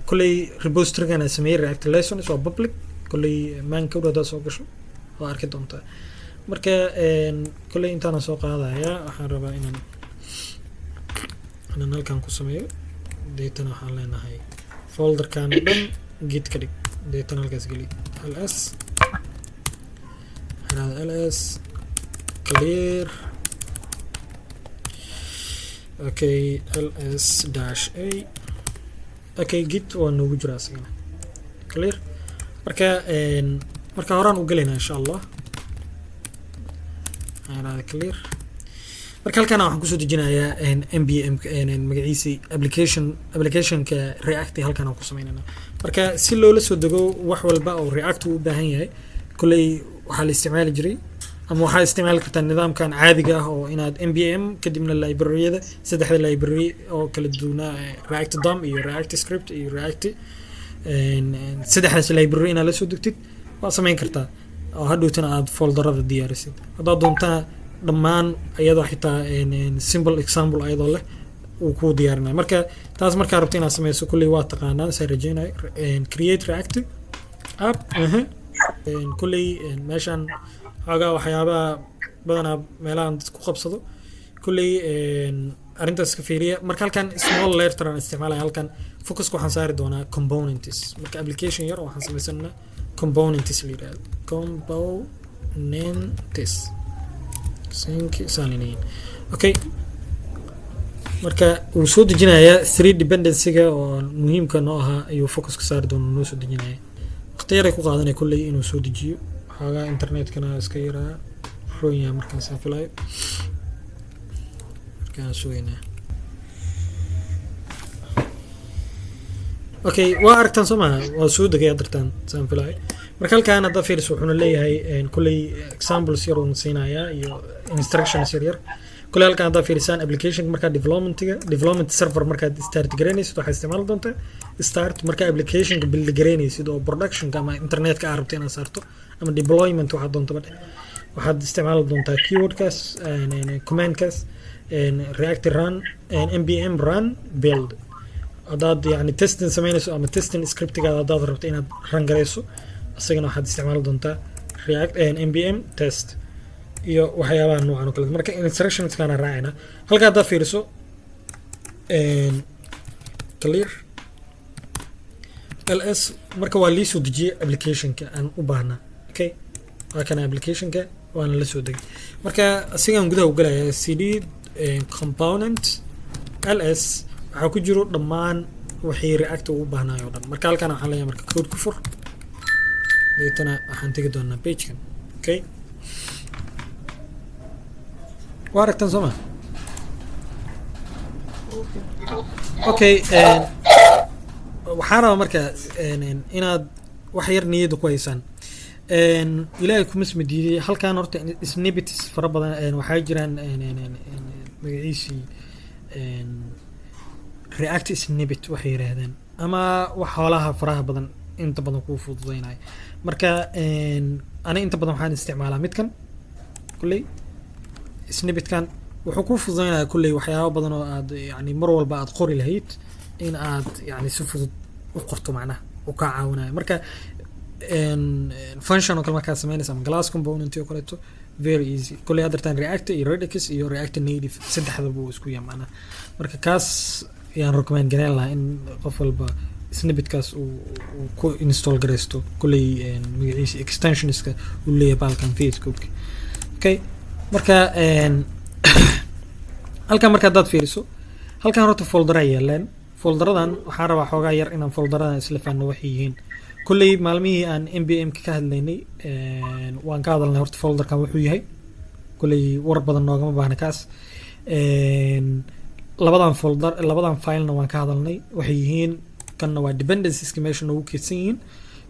كلي repository أنا سميه react lessons أو public كلي مان كودا ده سوق شو وأركض أنت مركا كلي أنت أنا سوق هذا يا حربا إن أنا نالكان كسميه ديتنا حالنا هاي folder كان دم git كده ديتنا الجزء ls هذا ls clear okay ls dash a okay git وانو جراسينا clear marka horaan u galina insha Allah ana clear marka halkan waxaan ku soo dejinayaa npm magaciisi application ka react halkan aan ku sameeynaa marka si loola soo dago wax walba oo react u baahan yahay kulay waxa la isticmaali jiray ama waxa isticmaali kartaa nidaamkan caadiga ah oo inaad npm kadibna library-yada saddexda library oo kala duwana react dom iyo react script iyo react saddexdaas library inaad la soo degtid waa sameyn kartaa oo hadhowtana aad folderada diyaarisid hadaa doontaa dhammaan iyadoo xitaa simple example ayadoo leh uu ku diyaarinayo marka taas markaa rabto inaad sameyso kulli waa taqaanaa say rajeynay create react app kulli meeshan xoogaa waxyaabaha badanaa meelahan ku qabsado kulli arrintaas ka fiiriya marka halkan small letter aan isticmaalaya halkan focus waxaan saari doonaa components marka application yar waxaan sameysanaa components la yiraahdo components okay marka uu soo dejinayaa 3 dependency-ga oo muhiimka noo ahaa ayuu focus ka saari doonaa noo soo dejinayaa waqti yar ay ku qaadanay kulli inuu soo dejiyo xoogaa internetkana iska yaraa roonyaa markaan saan filayo markaan sugaynaa okay waa aragtaan soo maaha waa soo degay adartaan saan filayo marka halkaan hadda fiiriso wuxuuna leeyahay kulli examples yar oo siinayaa iyo instructions yar kulli halkaan hadda fiirisaan application marka development server marka start gareynaysid waxa isticmaal doontaa start marka application build gareynaysid oo production ama internet ka arabto inaad saarto ama deployment waxa doonto waxaad isticmaal doontaa keywordkaas commandkaas react run npm run build hadaad yani testing sameynayso ama testing scriptigaada hadaad rabto inaad run gareyso asagana waxaad isticmaali doontaa react npm test iyo waxyaabaha noocan oo kale marka instructions kana raacina halka hadaad fiiriso clear ls marka waa lii soo dejiyay application-ka aan u baahnaa okay waa kana application-ka waana la soo degay marka asigaan gudaha u galayaa cd component ls waxaa ku jiro dhammaan wixii react ugu baahnaay oo dhan marka halkan waxaan leeyahay marka code ku fur deetana waxaan tegi doonaa page-kan okay waa aragtaan soo ma okay waxaan rabaa marka inaad wax yar niyada ku haysaan ilaahay kuma ismadiiday halkan horta snippets fara badan waxaa jiraan magaciisii react snippet waxay yiraahdaan ama wax xoolaha faraha badan inta badan ku fududeynay marka ana inta badan waxaan isticmaalaa midkan kulli snippetkan wuxuu ku fududeynaa kulli waxyaabo badan oo aad yani mar walba aad qori lahayd in aad yani si fudud u qorto macnaha u ka caawinayo marka function oo kale markaa sameynaysa ama class component oo kaleeto very easy kulli adartan react iyo redux iyo react native saddexdaba uu isku yahay marka kaas yaan recommend gareyn lahaa in qof walba snippetkaas uu ku install gareysto kulli magaciisa extensionska uu leeyahay balkan facebook okay marka halkan marka dad fiiriso halkan horta folder ay yeeleen folderadan waxaan rabaa xoogaa yar inaan folderadan isla faano waxay yihiin kulli maalmihii aan npm ka hadlaynay waan ka hadalnay horta folderkan wuxuu yahay kulli war badan noogama baahna kaas labadan filena waan ka hadalnay waxay yihiin kanna waa dependencies-ka meesha noogu keedsan yihiin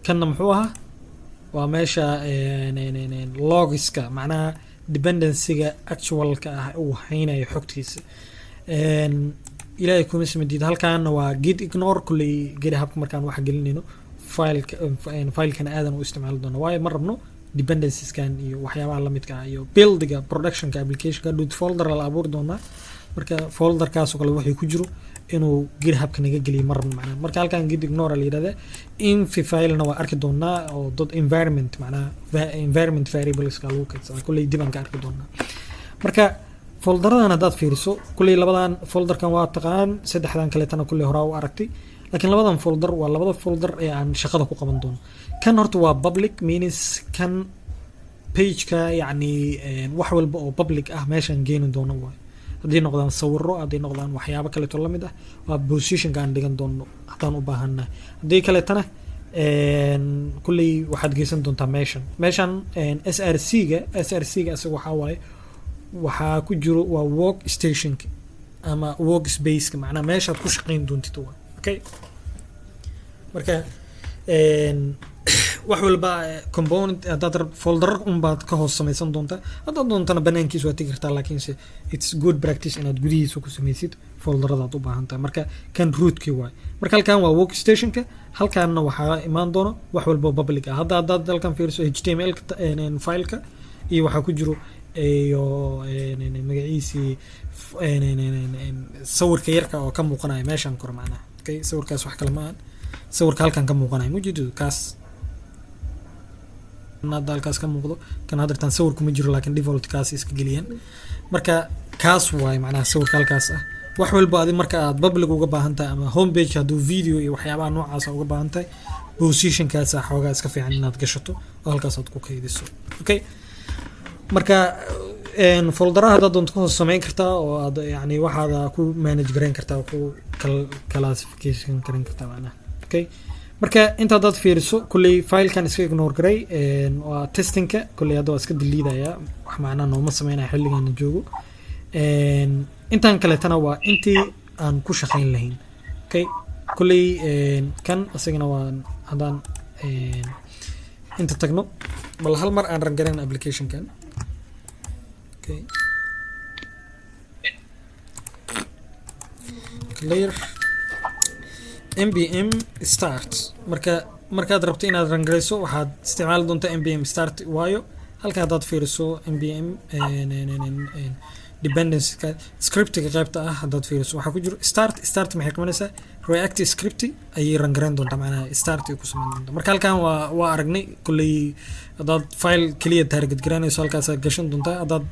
kanna muxuu ahaa waa meesha logiska macnaha dependency-ga actualka ah uu haynayo xogtiisa ilaahay kuma ismadiid halkaana waa git ignore kulli GitHub markaan wax gelinayno filekana aadan u isticmaali doono waayo ma rabno dependencies-kan iyo waxyaabaha la midka ah iyo buildiga productionka application-ka dot folder la abuuri doonaa marka folderkaas oo kale wixii ku jiro inuu GitHub-ka naga geliyo marna macnaha marka halkan git ignore la yiraahdaa infi file-na waa arki doonaa oo dot environment macnaha environment variables ka lagu kaydsadaa kulay dib aan ka arki doonaa marka folderadan haddaad fiiriso kulay labadan folderkan waa taqaan saddexdan kaleetana kulay hore u aragtay laakiin labadan folder waa labada folder ee aan shaqada ku qaban doono kan horta waa public means kan page-ka yacni wax walba oo public ah meeshaan geeni doono waay haddii noqdaan sawiro haddii noqdaan waxyaabo kaleeto la mid ah waa positionka aan dhigan doono haddaan u baahannahay haddii kaleetana kulley waxaad geysan doontaa meeshan SRC-ga isaga waxaa waaye waxaa ku jiro waa work stationka ama work spaceka macnaha meeshaad ku shaqayn doontid waa okay marka wax walba component haddaad folder unbaad ka hoos samaysan doontaa haddaad doontana banaankiisa waa tegi kartaa laakiinse it's good practice inaad gudihiisa ku samaysid folderadaad u baahan tahay marka kan rootkii waay marka halkan waa workstationka halkaanna waxaa imaan doona wax walba public ah haddaad halkan fiiriso html fileka iyo waxaa ku jiro iyo magaciisii sawirka yarka oo ka muuqanaya meeshan kor macnaha okay sawirkaas wax kale ma ahan sawirka halkan ka muuqanaya mujido kaas halkaas ka muuqdo kan hadartan sawirku ma jiro laakiin default kaas iska geliyeen marka kaas waay macnaha sawirka halkaas ah wax walba adi marka aad public uga baahan tahay ama home page hadduu video iyo waxyaabaha noocaas uga baahan tahay positionkaas xoogaa iska fiican inaad gashato oo halkaas aad ku kaydiso okay marka folderaha haddaad doonto ka hoos samayn kartaa oo aad yani waxaada ku manage garayn kartaa ku classification garan kartaa macnaha okay marka inta haddaad fiiriso kulley filekan iska ignore garay waa testingka kulley hadda waa iska diliidaya wax macnaa nooma sameynaya xilligaana joogo intaan kaleetana waa intii aan ku shaqayn lahayn okay kulley kan isagana waa haddaan inta tagno bal hal mar aan rangarayna applicationkan okay clear npm start markaad rabto inaad rangarayso waxaad isticmaali doontaa npm start waayo halka haddaad fiiriso npm dependency scriptiga qaybta ah haddaad fiiriso waxaa ku jiro start maxay qabanaysaa react script ayay rangarayn doontaa macnaha start ay ku samayn doontaa marka halkan waa aragnay kulley haddaad file keliya target garanayso halkaasaad gashan doontaa haddaad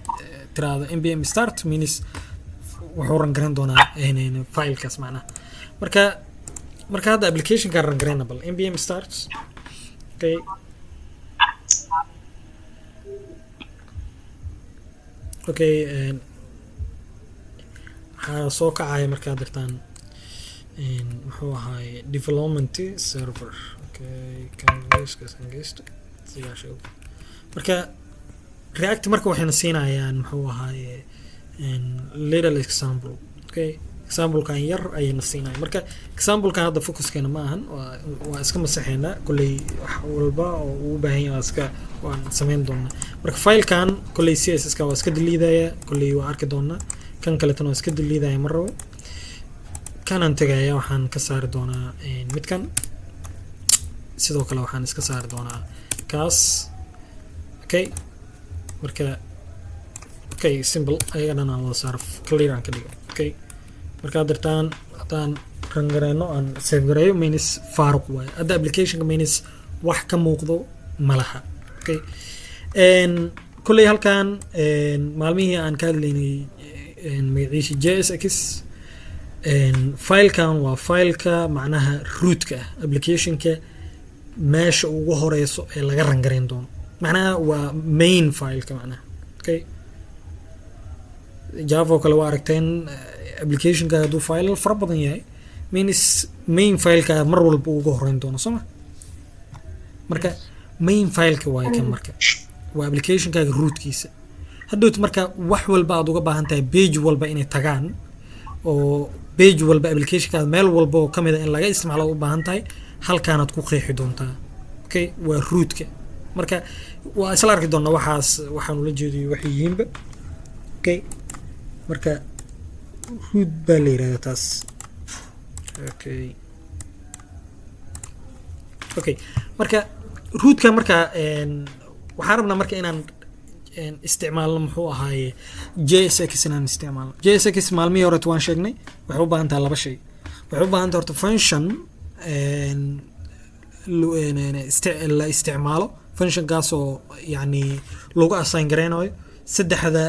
tiraahdo npm start means wuxuu rangarayn doonaa filekaas macnaha marka hadda applicationka rangarayable npm start okay okay waxaa soo kacaya markaad dirtaan muxuu ahaay development server okay kangeysto sigaasho marka react marka waxayna siinayaan muxuu ahaay little example okay example-kan yar ayayna siinaya marka example-kan hadda focuskeena ma ahan waa iska masaxeynaa kulley wax walba oo uu baahan yahay waan samayn doonaa marka filekan kulley css-ka waa iska diliidaya kulley waa arki doonaa kan kaletana waa iska diliidaya mar rabo kanaan tegaya waxaan ka saari doonaa midkan sidoo kale waxaan iska saari doonaa kaas okay marka okay simple ayagana aan wada saaro clear aan ka dhigo okay markaad dirtaan haddaan rangareyno aan save gareeyo means faaruq waaye hadda applicationka means wax ka muuqdo malaha okay kulley halkan maalmihii aan ka hadlaynay magaciisa JSX filekan waa fileka macnaha rootka ah applicationka meesha ugu horeyso ee laga rangarayn doono macnaha waa main fileka macnaha okay java oo kale waa aragteen applicationka hadduu file fara badan yahay means main fileka mar walba ugu horeyn doono soo ma marka main fileka waaye kan marka waa applicationkaaga rootkiisa hadhowt marka wax walba aad uga baahan tahay page walba inay tagaan oo page walba applicationkaada meel walba oo kamid a in laga isticmaalo u baahan tahay halkaanaad ku qeexi doontaa okay waa rootka marka waa isla arki doonaa waxaan ula jeediyo waxay yihiinba okay marka root baa la yirahdaa taas okay marka rootka marka waxaan rabnaa marka inaan isticmaalno muxuu ahaaye JSX inaan isticmaalno JSX maalmihii hore waan sheegnay waxay u baahan tahay laba shay waxay u baahan tahay horta function la isticmaalo functionkaas oo yani lagu assign gareynayo saddexda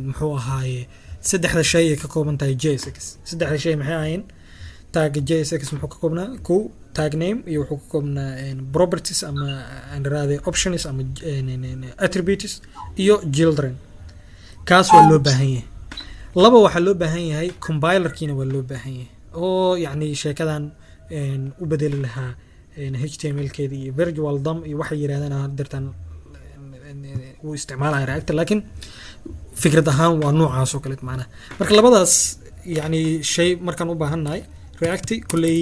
muxuu ahaaye saddexda shay ay ka kooban tahay JSX saddexda shay maxay ahayn tag JSX muxuu ka koobnaa ku tag name iyo wuxuu ka koobnaa properties ama andrade options ama attributes iyo children kaas waa loo baahan yahay laba waxa loo baahan yahay compilerkiina waa loo baahan yahay oo yani sheekadan u bedeli lahaa HTML keedii iyo virtual DOM iyo waxay yiraahdaan dartan uu isticmaalaya React laakiin fikrad ahaan waa noocaas oo kale macnaha marka labadaas yani shay markaan u baahannahay React kulay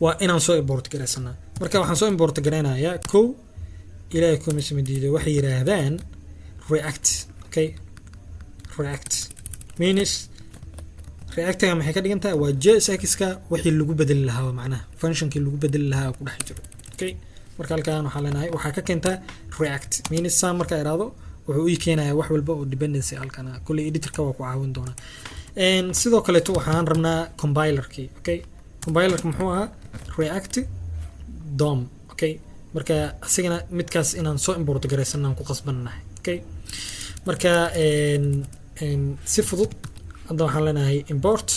waa inaan soo import gareysana marka waxaan soo import gareynayaa ko ilaa kuma samadiido waxay yiraahdaan React okay React means React ga maxay ka dhigan tahay waa JSX ka wixii lagu bedeli lahaa macnaha functionkii lagu bedeli lahaa ku dhex jiro okay marka halkaan waxa leenahay waxa ka keentaa React means marka iraado wuxuu ii keenayaa wax walba oo dependency halkaan kulli editor-ka waa ku caawin doona sidoo kale waxaan rabnaa compiler-kii okay compiler-ka muxuu ahaa React DOM okay marka asigana midkaas inaan soo import gareysanaan ku qasbannahay okay marka si fudud hadda waxaan leenahay import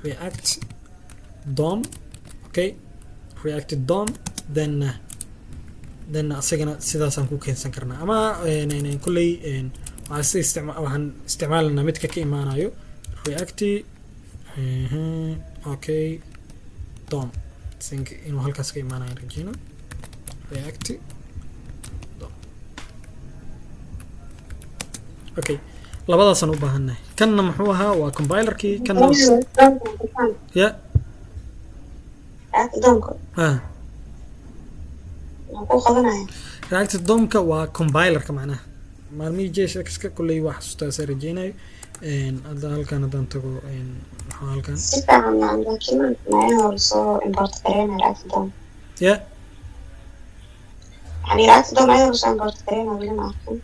React DOM okay React DOM then asagana sidaasaan ku keensan karnaa ama kulley waxaan isticmaalanaa midka ka imaanayo React okay DOM think inuu halkaas ka imaanayo rajayna React DOM okay labadaasaan u baahannahay kanna muxuu ahaa waa compilerkii kanna ya React DOM-ka waa compiler-ka macnaha maalmihii JSX-ka kulley wax xasuustaa rajaynayo hadda halkaan haddaan tago maxaa halkaan si fiican laakiin macnaha soo import gareyna React DOM ya yani React DOM ayuu soo import gareyna weli ma arkin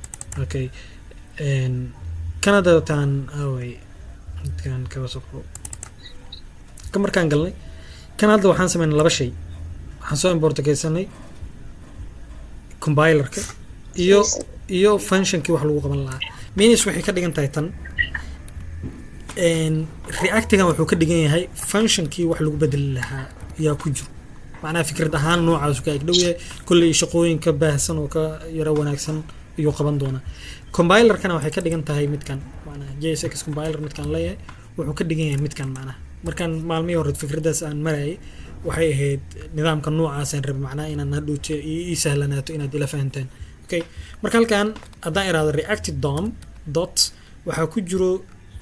okay Canada tan away kan ka wasaqo ka markaan galnay Canada waxaan sameynay laba shay waxaan soo import gareysanay compiler-ka iyo function-kii wax lagu qaban lahaa means waxay ka dhigan tahay tan React-ga wuxuu ka dhigan yahay function-kii wax lagu bedeli lahaa yaa ku jiro macnaha fikrad ahaan noocaas ka ag dhow yahay kulli shaqooyinka baahsan oo ka yara wanaagsan iyo qaban doona compiler-kana waxay ka dhigan tahay midkan macnaha JSX compiler midkan leeyahay wuxuu ka dhigan yahay midkan macnaha markaan maalmihii hore fikradaas aan marayay waxay ahayd nidaamka noocaas aan rabay macnaha inaan hadhowte ii sahlanaato inaad ila fahantaan okay marka halkaan haddaan iraado React DOM dot waxaa ku jiro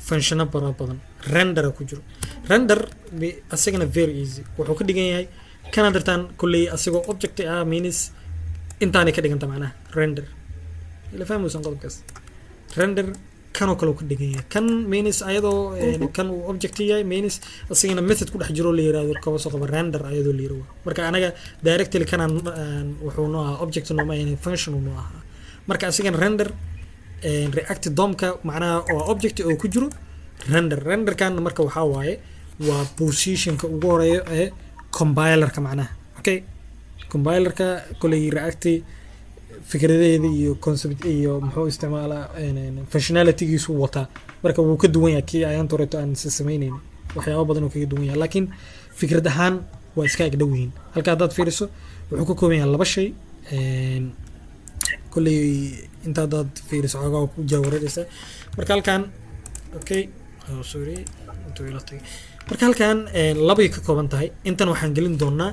functiono badan render ku jiro render asagana very easy wuxuu ka dhigan yahay kana dartaan kulley asagoo object means intaanay ka dhiganta macnaha render ila fahmaysan qodobkaas render kanoo kale ka dhigan yahay kan means ayadoo kan uu object yahay means asagana method ku dhex jiro la yiraahdo ka soo qaba render ayadoo la yiraahdo marka anaga directly kana wuxuu noo object noo ma yahay function noo aha marka asagana render React DOM-ka macnaha oo object oo ku jiro render kan marka waxa waaye waa position-ka ugu horeeyo ee compiler-ka macnaha okay compiler-ka kulay React fikradeeda iyo concept iyo muxuu isticmaalaa functionality-giisu wata marka wuu ka duwan yahay kii ayaan toreto aan sameeyeen waxyaabo badan oo kaga duwan yahay laakiin fikrad ahaan waa iska ag dhow yihiin halka hadaad fiiriso wuxuu ka kooban yahay laba shay kulley inta hadaad fiiriso xogaa ku jaawareedaysa marka halkaan okay sorry intuu ila tagay marka halkaan labay ka kooban tahay intan waxaan gelin doonaa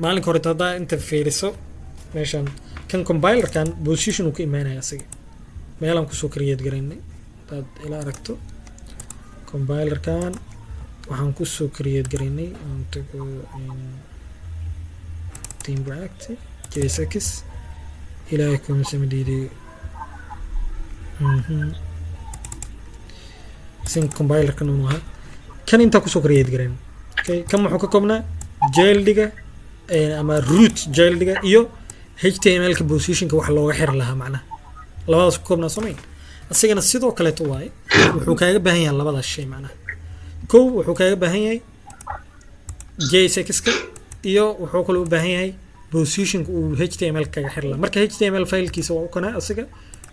maalinka hore hadaa inta fiiriso meeshan kan compiler-kan position uu ka imaanaya asaga meelaan kusoo create garaynay hadaad ila aragto compiler-kan waxaan kusoo create garaynay aan tago team React JSX ilaahay kuma samadiiday sin compiler-kan uu ahaa kan inta kusoo create garaynay okay kan wuxuu ka koobnaa jaildiga ama root jaildiga iyo HTML-ka position-ka wax looga xir lahaa macnaha labadaas ku koobnaa Soomaali asigana sidoo kaleeto waaye wuxuu kaaga baahan yahay labadaas shay macnaha kow wuxuu kaaga baahan yahay JSX-ka iyo wuxuu kaloo u baahan yahay positionka uu HTML kaga xirla marka HTML filekiisa waa u kana asiga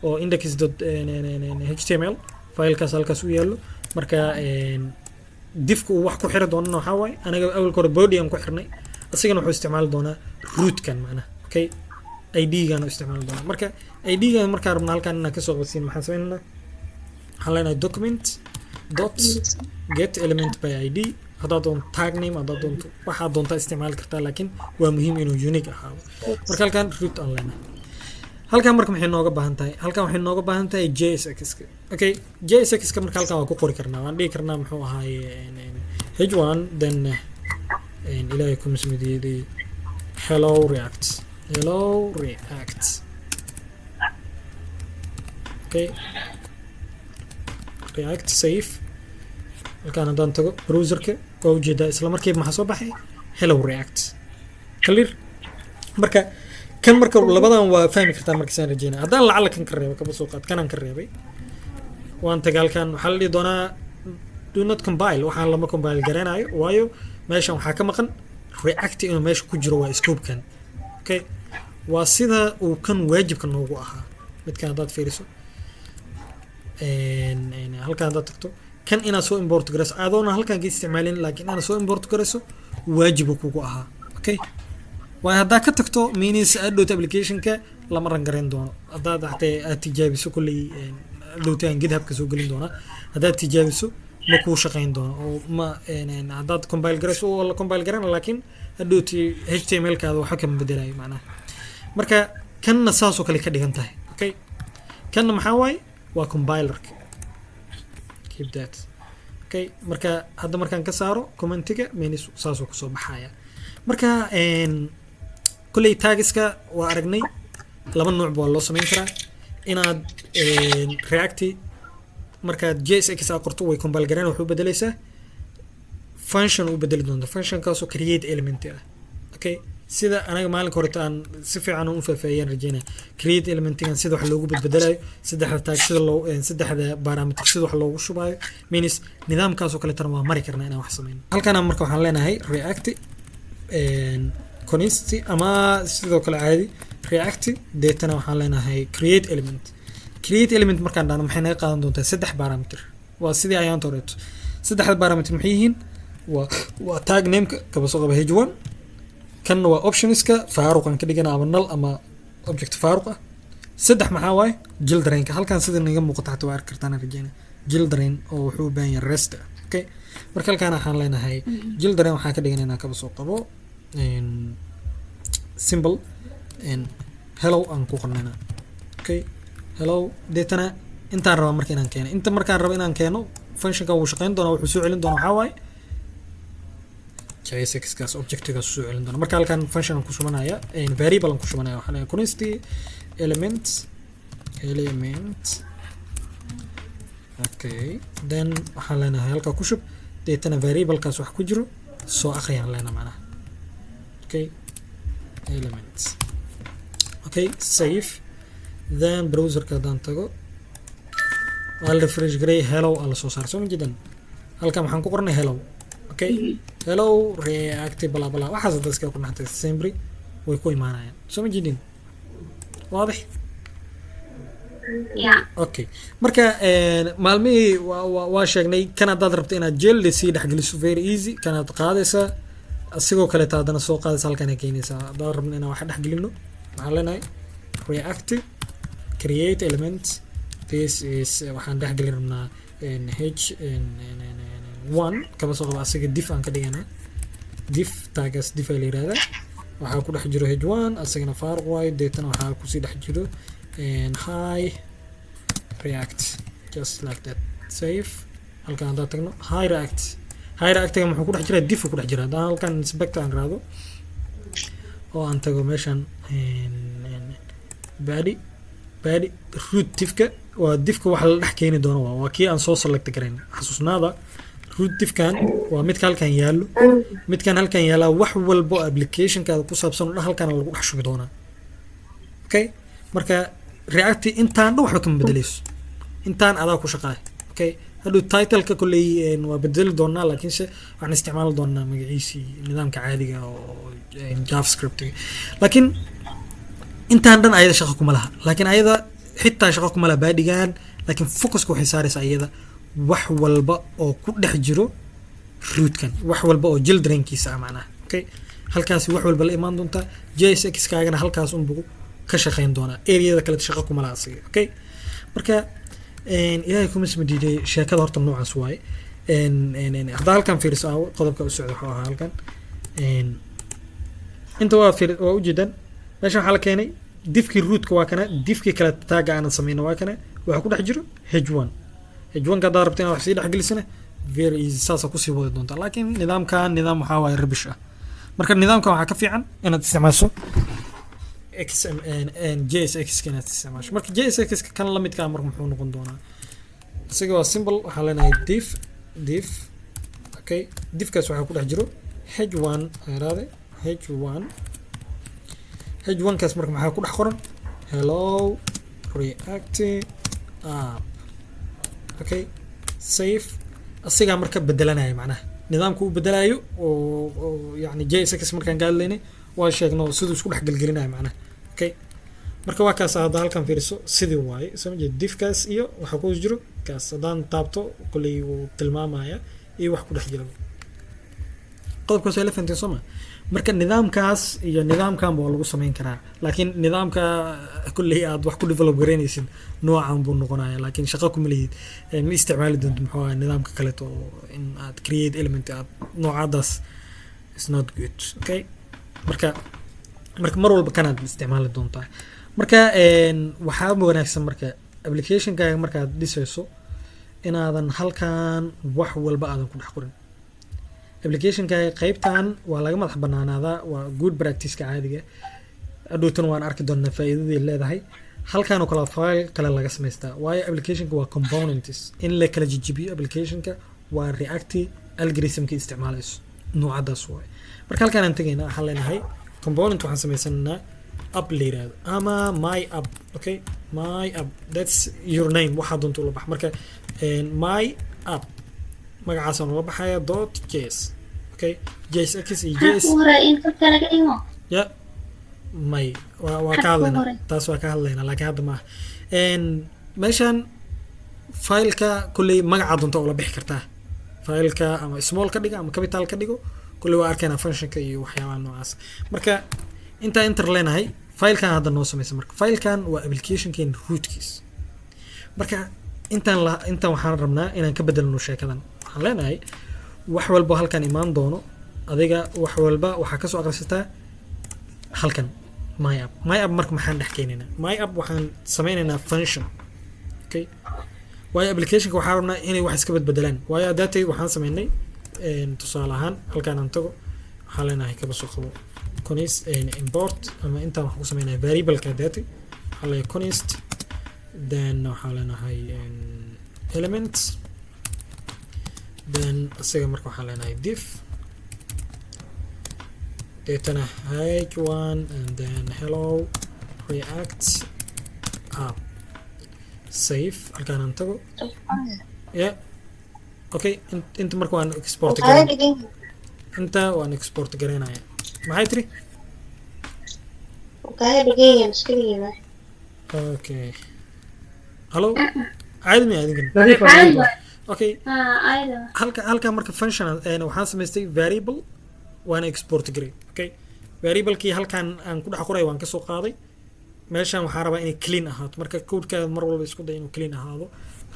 oo index.html filekaas halkaas u yaalo marka diffka uu wax ku xiri doonana waxaa waaye anaga awalka hore body aan ku xirnay asigana wuxuu isticmaali doonaa rootkan macnaha okay ID-gan u isticmaali doonaa marka ID-gan markaa rabna halkan inaan kasoo qodsiin maxaan sameynaa waxaan leenahay document dot get element by ID haddaad doonto tag name haddaad doonto waxaad doontaa isticmaali kartaa laakiin waa muhiim inuu unique ahaado marka halkan root aan leenahay halkan marka maxay nooga baahan tahay halkan waxay nooga baahan tahay JSX-ka okay JSX-ka marka halkan waa ku qori karnaa waan dhihi karnaa muxuu ahaaye h1 then ilaahay ku mismidiyay hello react okay react save halkan haddaan tago browserka waa ujeedaa isla markiiba maxaa soo baxay hello react clear marka kan marka labadan waa fahmi kartaa markasaan rajeynaa haddaan lacala kan ka reebay kaba soo qaad kanaan ka reebay waan taga halkan waxaa la dhihi doonaa do not compile waxaan lama compile garanayo waayo meeshan waxaa ka maqan react inuu meesha ku jiro waa scope-kan okay waa sida uu kan waajibka noogu ahaa midkan haddaad fiiriso halkan haddaad tagto kan inaad soo import garayso adoona halkan ka isticmaalin laakiin inaad soo import garayso waajibu kugu ahaa okay waayo haddaa ka tagto means adhow applicationka lama ran garayn doono haddaad hataa aad tijaabiso kulley adhowtaan githubka soo gelin doonaa haddaad tijaabiso ma kuu shaqayn doono oo ma haddaad compile garayso oo la compile garana laakiin adhowti HTML-kaada waxa kama bedelayo macnaha marka kanna saasoo kale ka dhigan tahay okay kanna maxaa waaye waa compilerka keep that okay marka hadda markaan ka saaro commentiga means saasoo kusoo baxaya marka kulley tagiska waa aragnay laba nooc waa loo samayn karaa inaad react markaad JSX aad qorto way compile garaan wuxuu bedelaysaa function uu bedeli doonto functionkaasoo create element ah okay sida anaga maalinka hore aan si fiican u faahfaahiyeen rajeynaa create elementigan sida wax loogu bedelayo saddexda tag sida loo saddexda parameter sida wax loogu shubayo means nidaamkaasoo kale tan waa mari karnaa inaan wax sameyno halkan marka waxaan leenahay react const ama sidoo kale caadi react deetana waxaan leenahay create element markaan dhahno maxay naga qaadan doontaa saddex parameter waa sidii ayaan toreeto saddexda parameter maxay yihiin waa tag name-ka kaba soo qaba h1 kanna waa optionska faaruqan ka dhigana ama null ama object faaruq ah saddex maxaa waaye children-ka halkan sida naga muuqata xataa waa arki kartaan rajeyna children oo wuxuu u baahan yahay rest okay marka halkan waxaan leenahay children waxaa ka dhigan inaan kaba soo qabo symbol hello aan ku qornayna okay hello deetana intaan rabaa marka inaan keeno inta markaan rabo inaan keeno functionka uu shaqayn doona wuxuu soo celin doona waxaa waaye JSX-kaas objectigaas soo celin doona marka halkan function aan ku shubanaya variable aan ku shubanaya waxaa leeyahay const element okay then waxaan leenahay halka ku shub deetana variable-kaas wax ku jiro soo akhriyaan leenahay macnaha okay element okay save then browser-ka haddaan tago waa la refresh garay hello aa la soo saar soo ma jidan halkan waxaan ku qornay hello okay hello react bla bla waxaas hadda iska qornaxtay sembri way ku imaanayaan soo ma jidin waadix okay marka maalmihii waa sheegnay kan haddaad rabto inaad jelde sii dhexgeliso very easy kanaad qaadaysaa asigoo kale haddana soo qaadaysa halkan ay keenaysaa haddaan rabno inaan wax dhexgelino waxaan leenahay react create element this is waxaan dhexgeli rabnaa h1 kaba soo qaba asiga diff aan ka dhiganaa diff tagas diff ay la yirahdaa waxaa ku dhex jiro h1 asagana faaruq waayo deetana waxaa kusii dhex jiro hi react just like that save halkan haddaan tagno hi react muxuu ku dhex jiraa diff ku dhex jiraa haddaan halkan inspector aan raado oo aan tago meeshan body root diffka waa diffka waxa la dhex keeni doono waa kii aan soo select garayn xasuusnaada root diffkan waa midka halkan yaallo midkan halkan yaala wax walbo application-kaada ku saabsan oo halkan lagu dhex shubi doonaa okay marka react intaan dhan waxba kama bedelayso intaan adaa ku shaqaale okay hadhow titleka kolley waa bedeli doonaa laakiinse waxaan isticmaali doonaa magaciisii nidaamka caadiga oo javascript laakiin intaan dhan ayada shaqo kuma laha laakiin ayada xitaa shaqo kuma laha baadhigaan laakiin focuska waxay saaraysaa ayada wax walba oo ku dhex jiro rootkan wax walba oo childrenkiisa ah macnaha okay halkaasi wax walba la imaan doontaa JSX kaagana halkaas unbuu ka shaqeyn doonaa areada kale shaqo kuma laha asiga okay marka ilaahay kuma ismadiiday sheekada horta noocaas waaye hadda halkan fiiriso qodobka u socda wuxuu ahaa halkan inta waa ujeedan meesha waxaa la keenay diffkii rootka waa kana diffkii kale taaga aanan sameyno waa kana waxaa ku dhex jiro h1 h1ka haddaad rabto inaad wax sii dhexgelisana very easy saasa kusii wadi doontaa laakiin nidaamkan nidaam waxaa waaye rabish ah marka nidaamkan waxaa ka fiican inaad isticmaasho JSX inaad isticmaasho marka JSX kan la midkaa marka muxuu noqon doonaa isaga waa symbol waxaa leenahay diff okay diffkaas waxaa ku dhex jiro h1 ayraade h1 kaas marka maxaa ku dhex qoran hello react app okay save asigaa marka bedelanaya macnaha nidaamka uu bedelayo oo yani JSX markaan ka hadlaynay waa sheegno siduu isku dhex gelgelinayo macnaha okay marka waa kaas hadda halkan fiiriso sidii waaye soo jeed diffkaas iyo waxa ku jiro kaas hadaan taabto kulay uu tilmaamaya iyo wax ku dhex jiro qodobkaas ay la fahantay soo ma marka nidaamkaas iyo nidaamkan waa lagu sameyn karaa laakiin nidaamka kulay aad wax ku develop gareynaysid noocan buu noqonayaa laakiin shaqo kuma leeyahay ma isticmaali doonto muxuu ahaa nidaamka kale to in aad create element aad noocadaas is not good okay marka mar walba kanaad isticmaali doontaa marka waxaa wanaagsan marka applicationkaaga markaad dhisayso inaadan halkan wax walba aadan ku dhex qorin applicationkaaga qaybtan waa laga madax banaanaadaa waa good practice-ka caadiga adhowtan waan arki doonaa faa'iidadii leedahay halkan oo kale file kale laga samaystaa waayo applicationka waa components in la kala jijibiyo applicationka waa react algorithmka isticmaalayso noocadaas waaye marka halkan aan tagaynaa waxaan leenahay component waxaan samaysanaa app la yiraahdo ama my app okay my app that's your name waxaa doonto la bax marka my app magacaasaan uga baxaya .js okay JSX iyo JS ya may waa ka hadlaynaa taas waa ka hadlaynaa laakiin hadda maaha meeshaan fileka kulley magaca doonta oo la bixi kartaa fileka ama small ka dhigo ama capital ka dhigo kulley waa arkaynaa functionka iyo waxyaabaha noocaas marka intaa enter leenahay filekan hadda noo samaysa marka filekan waa applicationkeen rootkiis marka intaan waxaan rabnaa inaan ka bedelno sheekadan waxaan leenahay wax walba halkan imaan doono adiga wax walba waxaa kasoo akhrisataa halkan my app marka maxaan dhex keenaynaa my app waxaan sameynaynaa function okay waayo applicationka waxaan rabnaa inay wax iska bedbedelaan waayo adaatay waxaan sameynay tusaale ahaan halkaan aan tago waxaan leenahay kaba soo qabo conist import ama intaan waxaan ku sameynaya variableka adaatay waxaan leeyahay conist then waxaan leenahay element then asiga marka waxaan leenahay diff datana h1 and then hello react app save halkaan aan tago yeah okay inta marka waan export gareyn inta waan export gareynaya maxay tiri okay hello عادي ما عادي okay halka marka function waxaan samaystay variable waana export garay okay variable kii halkan aan ku dhex qoray waan ka soo qaaday meeshan waxaan rabaa inay clean ahaato marka code-ka mar walba isku day inuu clean ahaado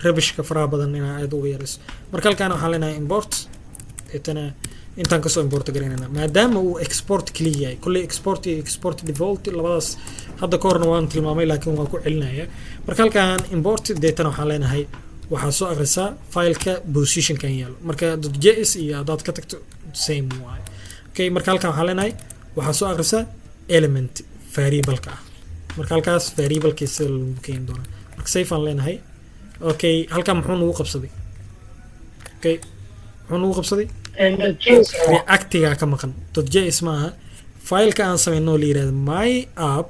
rubbish-ka faraha badan inaa aad uga yarayso marka halkan waxaan leenahay import etana intaan kasoo import garaynana maadaama uu export clean yahay kulli export default labadaas hadda ka horna waan tilmaamay laakiin waan ku celinaya marka halkan import datana waxaan leenahay waxaa soo akhrisaa fileka positionkan yaalo marka .js iyo haddaad ka tagto same waaye okay marka halkan waxaan leenahay waxaa soo akhrisaa element variableka ah marka halkaas variablekiisa lagu keeni doonaa marka safe aan leenahay okay halkan muxuu nagu qabsaday okay muxuu nagu qabsaday reactiga ka maqan .js ma aha fileka aan sameyno la yiraahdo my app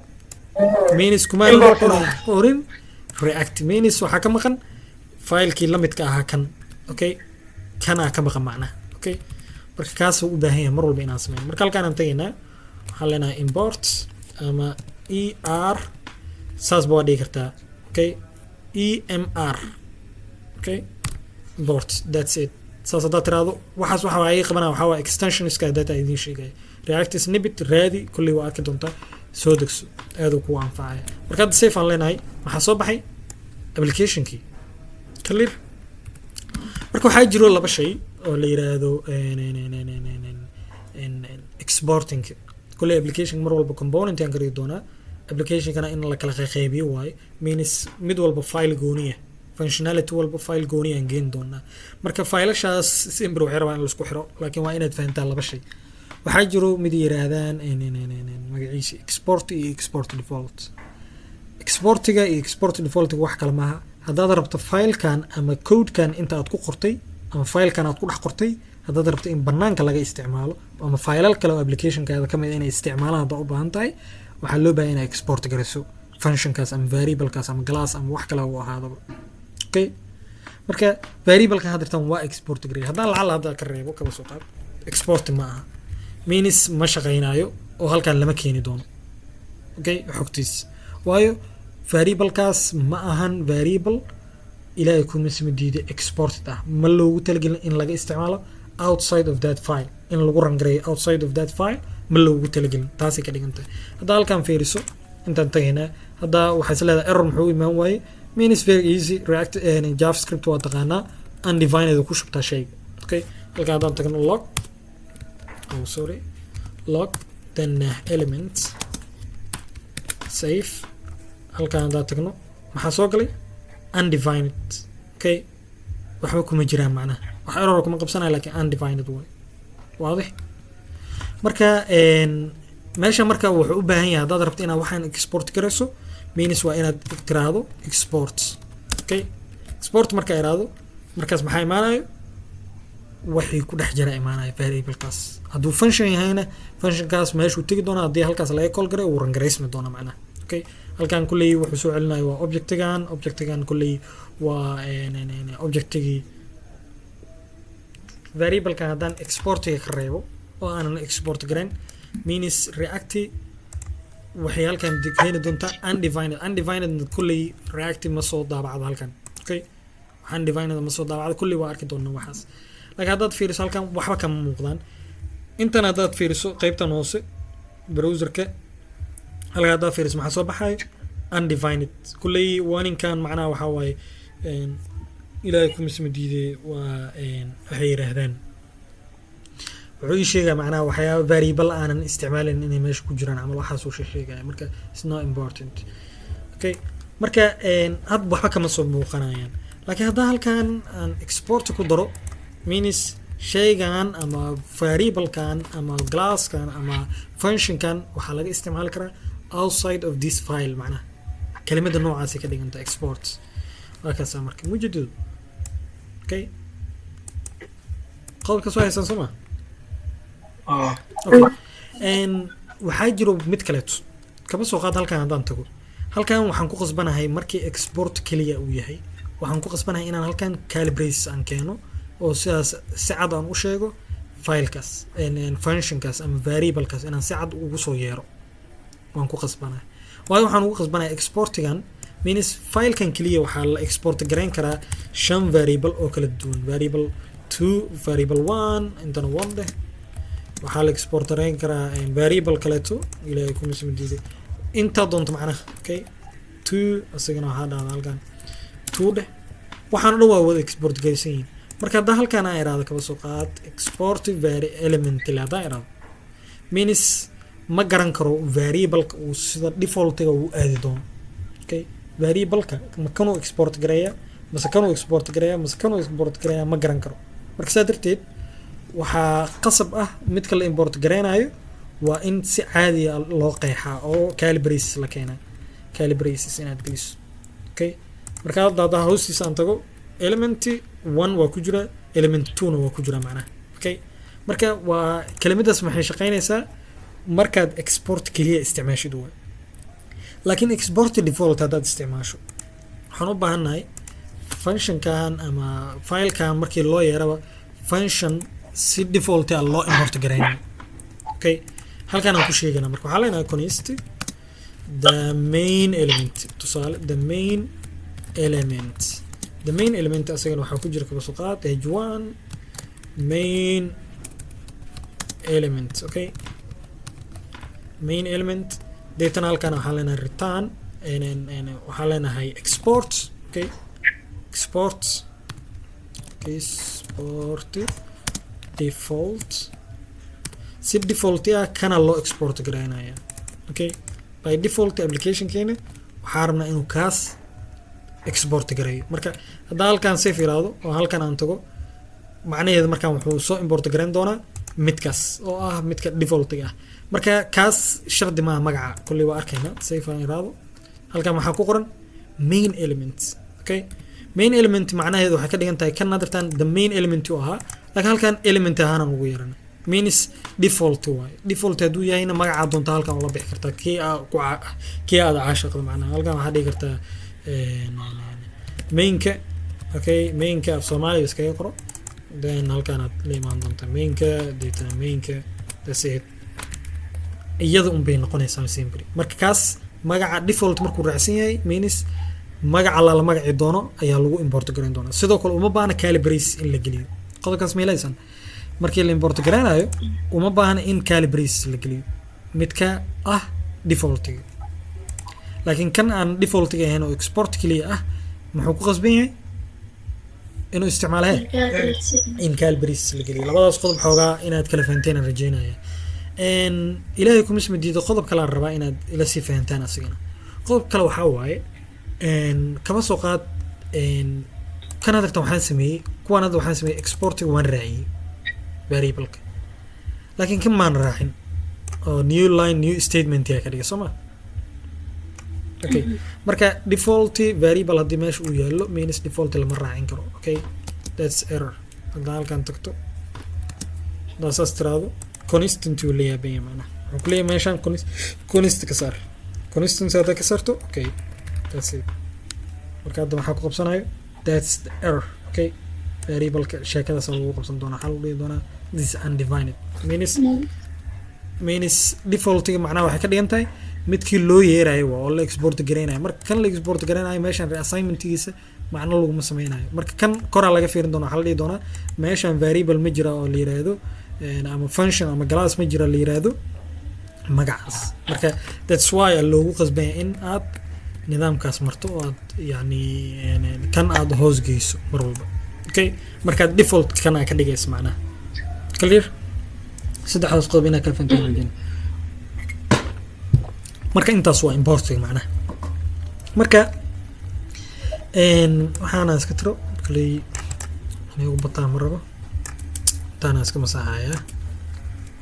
means kuma qorin react means waxaa ka maqan faylkii la midka ahaa kan okay kana ka maqan macnaha okay marka kaas uu u baahan yahay mar walba inaan sameeyo marka halkaan aan tagaynaa waxaan leenahay import ama er saas baa dhigi kartaa okay emr okay import that's it saas hadaa tiraado waxaas waxa ay qabanaa waxa waa extensionska data idin sheegay react snippet raadi kulli waa arki doontaa soo degso aad uu ku anfacaya marka hadda safe aan leenahay waxaa soo baxay applicationkii clear marka waxaa jiro laba shay oo la yiraahdo exporting kulli application mar walba component aan gari doonaa application kana in la kala qaybiyo waay means mid walba file gooniya functionality walba file gooniya aan geen doonaa marka failashaas simple waxay rabaan in la isku xiro laakiin waa inaad fahantaa laba shay waxaa jiro mid yiraahdaan magaciisa export iyo export default exportiga iyo export default wax kale maaha haddaad rabto filekan ama codekan inta aad ku qortay ama filekan aad ku dhex qortay haddaad rabto in banaanka laga isticmaalo ama faylal kale oo applicationkaada ka mid inay isticmaalaan haddaad u baahan tahay waxaa loo baahan inay export garayso functionkaas ama variablekaas ama class ama wax kale uu ahaadaba okay marka variablekan hadda waa export garay haddaan lacala hadda ka reebo kaba soo qaad export ma aha means ma shaqaynayo oo halkan lama keeni doono okay xogtiis waayo variablekaas ma ahan variable ilaahay kuma samadiiday export ah ma loogu talagelin in laga isticmaalo outside of that file in lagu run gareeyo outside of that file ma loogu talagelin taasay ka dhigantay hadda halkan fiiriso intaan tagaynaa hadda waxay isleedahay error muxuu imaan waaye means very easy react javascript waa taqaanaa undefined ku shubtaa shayga okay halka haddaan tagno log log then element safe halkaan haddaan tagno maxaa soo galay undefined okay waxba kuma jiraan macnaha wax error kuma qabsanaya laakiin undefined way waadix marka meesha marka wuxuu u baahan yahay haddaad rabto inaad waxaan export garayso means waa inaad tiraahdo export okay export marka iraado markaas maxaa imaanayo waxay ku dhex jira imaanayo variablekaas hadduu function yahayna functionkaas meeshuu tegi doona haddii halkaas laga call garay uu rangareysmi doona macnaha okay halkan kulley wuxuu soo celinayo waa objectigan kulley waa objectigii variablekan haddaan exportiga ka reebo oo aanan export garayn means reacti waxay halkan keeni doontaa undefined kulley reacti ma soo daabacdo halkan okay undefined ma soo daabacdo kulley waa arki doonaa waxaas laakiin haddaad fiiriso halkan waxba kama muuqdaan intan haddaad fiiriso qaybtan hoose browserka halka haddaad fiiriso maxaa soo baxay undefined kulley warningkan macnaha waxaa waaye ilaahay kuma sima diiday waa waxay yiraahdaan wuxuu ii sheegaa macnaha waxyaaba variable aanan isticmaalin inay meesha ku jiraan camal waxaas uu sheegaya marka it's not important okay marka had waxba kama soo muuqanayaan laakiin hadda halkan aan export ku daro means shaygan ama variablekan ama classkan ama functionkan waxaa laga isticmaali karaa outside of this file macnaha kelimada noocaas ka dhiganta export waa kaas marka mujaddid okay qodobka soo haysan soma okay waxaa jiro mid kaleeto kaba soo qaad halkan haddaan tago halkan waxaan ku qasbanahay markii export kaliya uu yahay waxaan ku qasbanahay inaan halkan calibrates aan keeno oo sidaas si cad aan u sheego filekaas functionkaas ama variablekaas inaan si cad ugu soo yeero waan ku qasbanahay waayo waxaan ugu qasbanahay exportigan means filekan kaliya waxaa la export garayn karaa 5 variable oo kala duwan variable 2 variable 1 intana 1 deh waxaa la export garayn karaa variable kaleeto ilaahay kuma sima diiday inta doonto macnaha okay 2 asagana waxaa dhahdaa halkan 2 deh waxaan dhan waa wada export garaysan yihiin marka hadda halkan aan iraado kaba soo qaad export element la hadda iraado means ma garan karo variableka uu sida defaultiga uu aadi doono okay variableka ma kanuu export garaya mase kanuu export garaya mase kanuu export garaya ma garan karo marka saa darteed waxaa qasab ah midka la import garaynayo waa in si caadi ah loo qeexaa oo calibrates la keenaa calibrates inaad geliso okay marka hadda hoostiisa aan tago element 1 waa ku jira element 2 na waa ku jira macnaha okay marka waa kelimadaas maxay shaqeynaysaa markaad export kaliya isticmaashid laakiin export default haddaad isticmaasho waxaan u baahannahay function kan ama file kan markii loo yeeraba function si default ah loo import gareeyo okay halkan aan ku sheegana marka waxa leenahay const the main element tusaale the main element asagana waxa ku jira kaba soo qaad h1 main element okay main element data halkan waxa leenahay return waxa leenahay export okay export default si default ah kana loo export gareynaya okay by default application keena waxa rabnaa inuu kaas export gareeyo marka hadda halkan save yiraahdo oo halkan aan tago macnaheedu markaan wuxuu soo import gareyn doonaa midkaas oo ah midka default ah marka kaas shardi ma magaca kulli waa arkayna save aan yiraahdo halkan waxa ku qoran main element okay main element macnaheedu waxa ka dhigan tahay kan nadartan the main element oo ahaa laakiin halkan element ahaan ugu yeerana means default way default haduu yahayna magaca doonta halkan oo la bixi kartaa kii aad caashaqada macnaha halkan waxa dhigi kartaa mainka okay mainka af Soomaali iska qoro then halkan aad leeyahay doonta mainka that's it iyada un bay noqonaysaa simply marka kaas magaca default markuu raacsan yahay means magaca la magaci doono ayaa lagu import gareyn doonaa sidoo kale uma baahna calibrate in la geliyo qodobkaas meelaysan markii la import gareynayo uma baahna in calibrate la geliyo midka ah default laakiin kan aan default ahayn oo export kaliya ah muxuu ku qasban yahay inuu isticmaalo in calibrate la geliyo labadaas qodob xoogaa inaad kala fahanteen rajeynaya ilaahay kuma ismadiido qodob kale aan rabaa inaad ila sii fahantaan asigana qodob kale waxa waaye kama soo qaad kan hadda waxaan sameeyay kuwan hadda waxaan sameeyay exporting waan raaciyay variable laakiin kan maan raacin oo new line new statement ya ka dhiga Soomaa okay marka default variable hadii meesha uu yaalo means default lama raacin karo okay that's error hadda halkan tagto daas astraado constant uu leeyahay macna wuxuu ku leeyahay meeshan constant ka saar constant saada ka saarto okay that's it marka hadda waxa ku qabsanayo that's the error okay variable ka sheekada soo lagu qabsan doona xal u dhigi doona this undefined means default macnaha waxa ka dhigan tahay midkii loo yeerayo oo la export gareynayo marka kan la export gareynayo meeshan reassignment-giisa macna lagu ma sameeynayo marka kan kora laga fiirin doona xal dhigi doona meeshan variable ma jira oo la yiraahdo ama function ama class ma jira la yiraahdo magacaas marka that's why loogu qasbay in aad nidaamkaas marto oo aad yani kan aad hoos geyso mar walba okay marka default kana ka dhigayso macnaha clear saddexdaas qodob ina kala fahantaan marka intaas waa important macnaha marka waxaana iska tiro kulay anigu bataan marabo taana iska masaxaya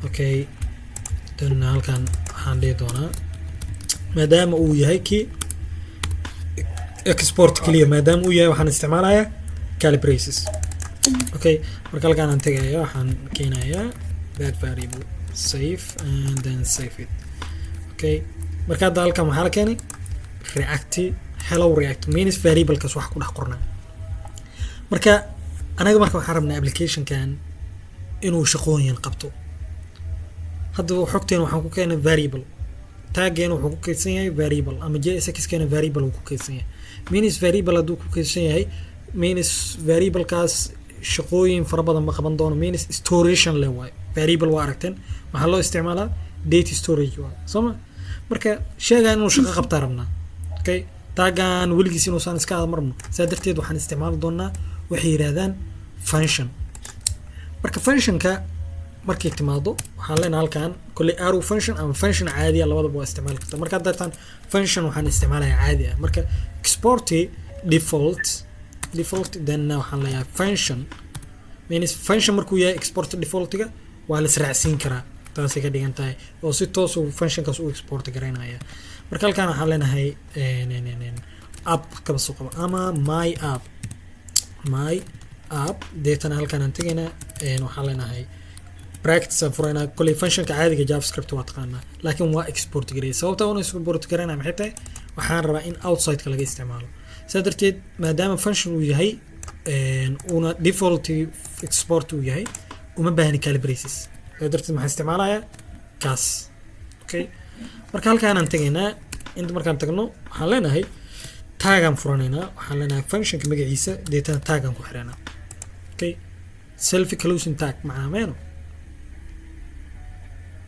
okay dan halkan waxaan dhigi doonaa maadaama uu yahay ki export kaliya maadaama uu yahay waxaan isticmaalayaa calibrates okay marka halkan aan tagayaa waxaan keenayaa that variable save and then save it okay marka hadda halkan waxaa la keenay hello react means variable kaas wax ku dhex qornaa marka anaga marka waxaan rabnaa application kan inuu shaqooyin qabto hadda xogteen waxaan ku keenay variable tageen wuxuu ku kaydsan yahay variable ama JSX keena variable uu ku kaydsan yahay means variable haduu ku kaydsan yahay means variable kaas shaqooyin fara badan ma qaban doono means storage le way variable waa aragteen waxa loo isticmaalaa data storage waa soma marka sheega inuu shaqo qabta rabnaa okay tagan wiligiis inuu saan iska marno sadarteed waxaan isticmaali doonaa waxay yiraahdaan function marka functionka markay timaado waxaan leenahay halkan kulli arrow function ama function caadi ah labadaba waa isticmaal kartaa marka dartan function waxaan isticmaalayaa caadi ah marka export default then waxaan leeyahay function means function markuu yahay export defaultiga waa la israacsiin karaa taasay ka dhigan tahay oo si toos ah functionkaas uu export gareynaya marka halkan waxaan leenahay app kaba soo qabo ama my app data halkan aan tagayna waxaan leenahay practice furayna kulli functionka caadiga javascript waa taqaana laakiin waa export gareey sababta uu export gareynaa maxay tahay waxaan rabaa in outside ka laga isticmaalo sadarteed maadaama function uu yahay una default export uu yahay uma baahni calibrations sadarteed maxaan isticmaalayaa kaas okay marka halkaan aan tagaynaa inta markaan tagno waxaan leenahay taagaan furanaynaa waxaan leenahay functionka magaciisa deetana taagaan ku xiranaa okay self closing tag macnaa meeno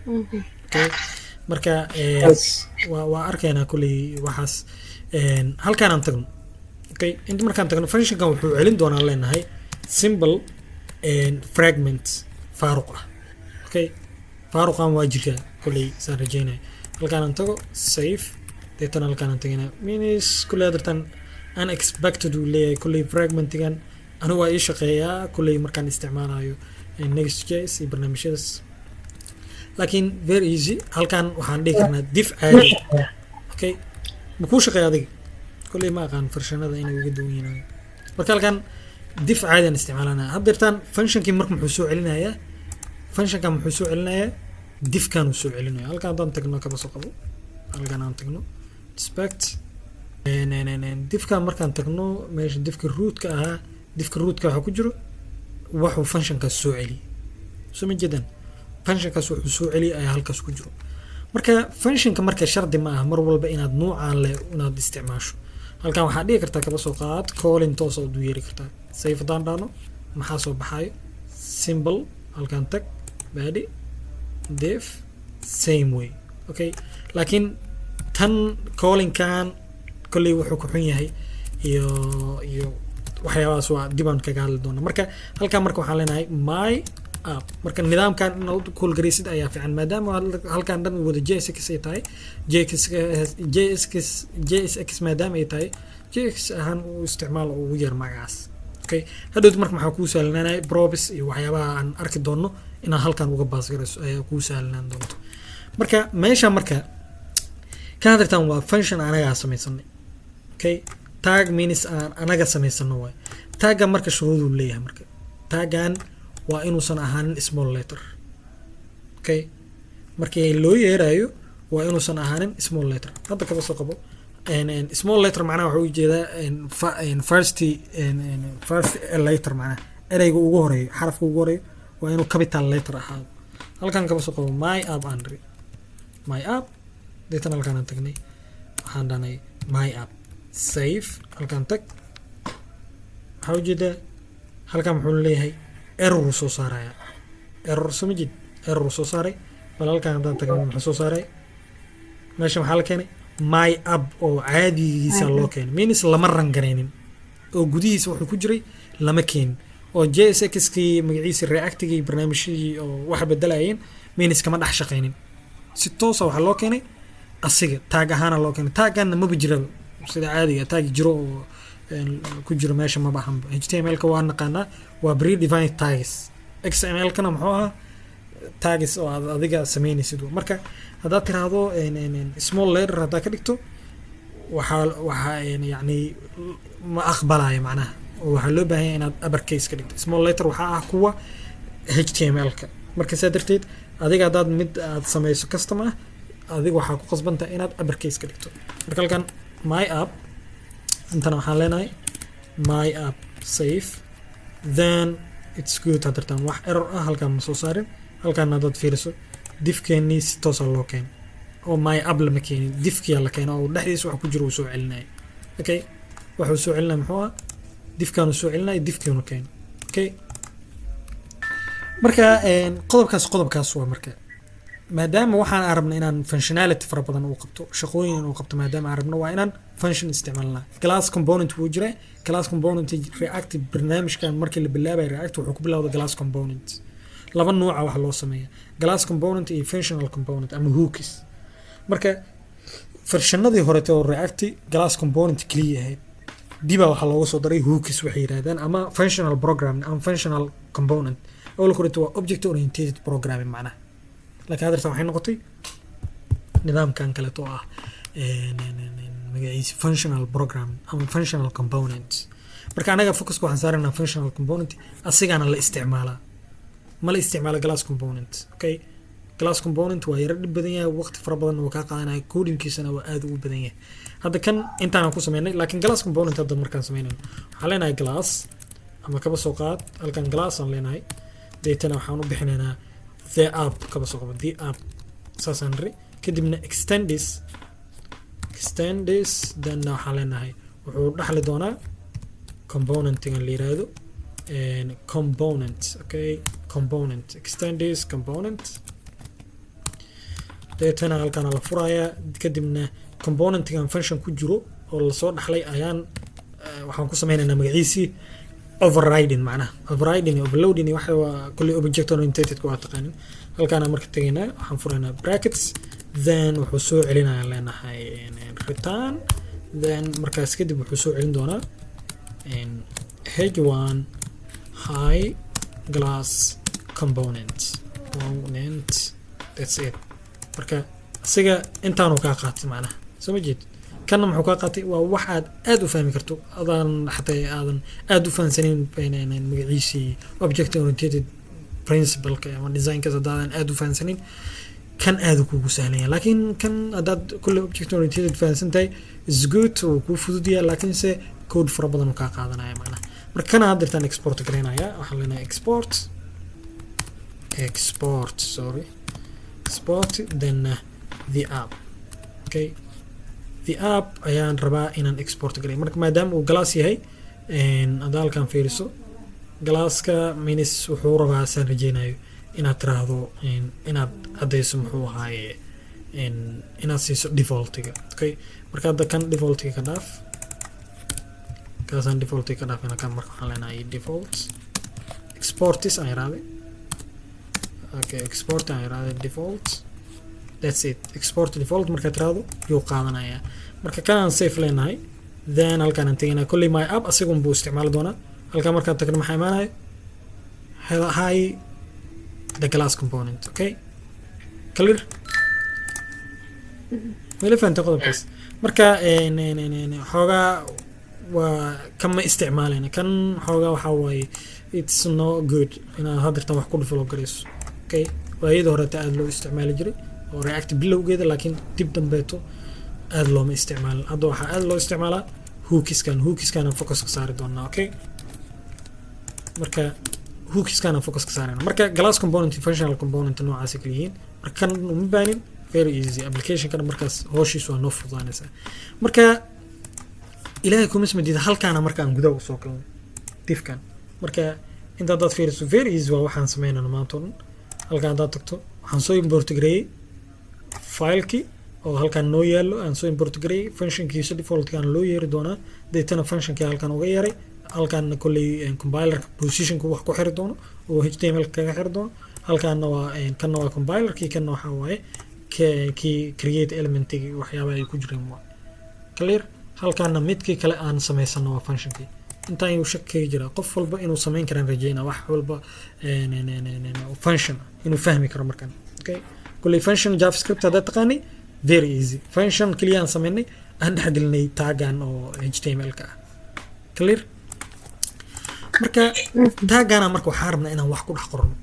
okay marka waa arkaynaa kulley waxaas halkaan aan tagno okay inta markaan tagno functionkan wuxuu celin doonaa leenahay symbol fragment faaruq ah okay faaruqan waa jirkaa kulley saan rajaynayo halkaan aan tago save deetana halkaan aan tagaynaa minis kulley hadartan unexpected uu leeyahay kulley fragmentigan anigu waa ii shaqeeyaa kulley markaan isticmaalayo next.js iyo barnaamijyadaas laakiin very easy halkaan waxaan dhihi karnaa div caadi okay ma kuu shaqeeya adiga kulley ma aqaan farshanada inay uga duwan yihiin marka halkaan div caadi aan isticmaalanaa haddeertaan functionkii marka muxuu soo celinayaa functionkan muxuu soo celinayaa divkan uu soo celinaya halkaan haddaan tagno kaba soo qabo halkaan aan tagno inspect divkan markaan tagno meesha divka rootka ahaa divka rootka waxaa ku jiro waxuu functionkaas soo celiyay soo ma jeedaan functionkaas wuxuu soo celiyay ayaa halkaas ku jiro marka functionka marka shardi ma aha mar walba inaad nuucaan leh inaad isticmaasho halkaan waxaa dhihi kartaa kaba soo qaad calling toos aad u yeeri kartaa save haddaan dhahno maxaa soo baxayo symbol halkaan tag body div same way okay laakiin tan callingkan kolley wuxuu ku xun yahay iyo waxyaabahaas waa dibaan kaga hadli doona marka halkaan marka waxaan leenahay my app marka nidaamkan inaad koolgaraysid ayaa fiican maadaama halkaan dhan wada JSX ay tahay JSX maadaama ay tahay JSX ahaan uu isticmaal ugu yar magacaas okay hadhowd marka maxaa kuu sahlananaya probes iyo waxyaabaha aan arki doono inaan halkaan uga baasgarayso ayaa kuu sahlanaan doonto marka meesha marka ka hadirtaan waa function anagaa samaysanay okay tag means aan anaga samaysano waay taggan marka shuruuduu leeyahay marka taggan waa inuusan ahaanin small letter okay markii loo yeerayo waa inuusan ahaanin small letter hadda kaba soo qabo small letter macnaha waxa uu jeedaa first letter macnaha ereyga ugu horeeyo xarafka ugu horeeyo waa inuu capital letter ahaado halkan kaba soo qabo my app andri my app deetan halkaan aan tagnay waxaan dhahnay my app save halkaan tag waxaa ujeedaa halkaan muxuu leeyahay error soo saaraya error soo majid error soo saaray bal halkaan haddaan tagno muxuu soo saaray meesha maxaa la keenay my app oo caadigiisa loo keenay means lama rangaraynin oo gudihiisa wuxuu ku jiray lama keenin oo JSX-kii magaciisa reactigii barnaamijyadii oo wax bedelayeen means kama dhex shaqaynin si toos ah waxaa loo keenay asiga taag ahaana loo keenay taagana maba jiraba sida caadiga taag jiro oo ku jiro meesha ma bahan HTML-ka waa naqaanaa waa predefined tags XML-kana muxuu ahaa tags oo aad adiga sameynaysid marka haddaad tiraahdo small letter haddaa ka dhigto waxaa yani ma aqbalaya macnaha oo waxaa loo baahan yahay inaad uppercase ka dhigto small letter waxaa ah kuwa HTML-ka marka saa darteed adiga haddaad mid aad samayso custom ah adiga waxaa ku qasbantahay inaad uppercase ka dhigto marka halkan my app intana waxaan leenahay my app save then it's good hadartaan wax error ah halkaan ma soo saarin halkaan haddaad fiiriso diffkeenii si toosa loo keeno oo my app lama keenin diffkiyaa la keeno oo dhexdiisa wax ku jiro uu soo celinaya okay waxuu soo celinaya muxuu ah diffkaanu soo celinaya diffkiinu keeno okay marka qodobkaas waa marka maadaama waxaan arabna inaan functionality fara badan uu qabto shaqooyin uu qabto maadaama arabna waa inaan function isticmaalnaa class component wuu jiraa class component react barnaamijkan markii la bilaabay react wuxuu ku bilowday class component laba nooca wax loo sameeyaa class component iyo functional component ama hooks marka farshanadii hore oo react class component kaliya ahayd diba waxa looga soo daray hooks waxay yiraahdaan ama functional programming ama functional component oo la qorto waa object oriented programming macnaha laakiin hadartan waxay noqotay nidaamkan kale oo ah magaciisa functional programming ama functional component marka anaga focus waxaan saarnaa functional component asigana la isticmaalaa ma la isticmaalo class component okay class component waa yara dhib badan yahay waqti fara badan oo ka qaadanaya codingkiisana waa aad u badan yahay hadda kan intaan ku sameynay laakiin class component hadda markaan sameynayno waxaan leenahay class ama kaba soo qaad halkan class aan leenahay deetana waxaan u bixinaynaa the app kaba soo qaad the app saasaan ri kadibna extends then waxaan leenahay wuxuu dhaxli doonaa componentigan la yiraahdo component okay component extends component deetana halkan la furaya kadibna componentigan function ku jiro oo la soo dhaxlay ayaan waxaan ku sameynaynaa magaciisi overriding macnaha overriding overloading waxa waa kulli object oriented waa taqaanin halkan marka tagaynaa waxaan furaynaa brackets then wuxuu soo celinayaa leenahay return then markaas kadib wuxuu soo celin doonaa h1 high class component that's it marka asiga intaanu ka qaatay macnaha soo ma jeed kana muxuu ka qaatay waa wax aad u fahmi karto adaan xataa aadan aad u fahansanin magaciisi object oriented principle ka ama design ka sadaadan aad u fahansanin kan aad kugu sahlan yahay laakiin kan adaad kulli object oriented fahansantahay is good oo ku fududiyaa laakiin se code fara badan ka qaadanaya macnaha marka kana hadda export gareynaya waxaan leenahay export then the app okay the app ayaan rabaa inaan export gareeyo marka maadaama uu glass yahay hadda halkan fiiriso glasska minus wuxuu rabaa saan rajeynayo inaad tiraahdo inaad cadeyso muxuu ahaaye inaad siiso defaultiga okay marka hadda kan defaultiga ka dhaaf kaasaan defaultiga ka dhaafina kan marka waxaan leenahay default exportis aan yiraahday okay export aan yiraahday default that's it export default marka tiraahdo yuu qaadanaya marka kan save leenahay then halkan aan tagaynaa kulli my app asigoon buu isticmaali doonaa halkan markaan tagno maxaa imaanaya hi the class component okay clear weli fahamtay qodobkaas marka xoogaa waa kama isticmaalayna kan xoogaa waxaa waaye it's no good inaad haddirtan wax ku develop garayso okay waayada horeta aad loo isticmaali jiray oo react bilowgeeda laakiin dib dambeeto aad looma isticmaalin hadda waxaa aad loo isticmaalaa hookiskan focus ka saari doonaa okay marka hookiskan focus ka saarayna marka class component functional component noocaas kala yihiin marka kan uma baanin very easy application kana markaas hooshiisu waa noo fududaanaysaa marka ilaahay kuma ismadiida halkaana marka aan gudaha usoo galno diffkan marka inta dad fiiriso very easy waa waxaan sameynayna maanta oo dhan halkaan hadaad tagto waxaan soo import gareeyey filekii oo halkaan noo yaallo aan soo import gareeyey functionkiisa defaultkaan loo yeeri doonaa deetana functionkii halkaan uga yeeray halkaana kolley compilerka positionka wax ku xiri doono oo html kaga xiri doono halkaana waa kanna waa compilerkii kanna waxaa waaye kii create elementigii waxyaabaha ay ku jireen waa clear halkaana midkii kale aan samaysano waa functionkii intaan yuu shak kaga jira qof walba inuu samayn karaan rajeyna wax walba function inuu fahmi karo markaan okay kulli function javascript hadda taqaanay very easy function kaliya aan samaynay aan dhexgelinay taagan oo html ka ah clear marka taagana marka waxaan rabnaa inaan wax ku dhex qorno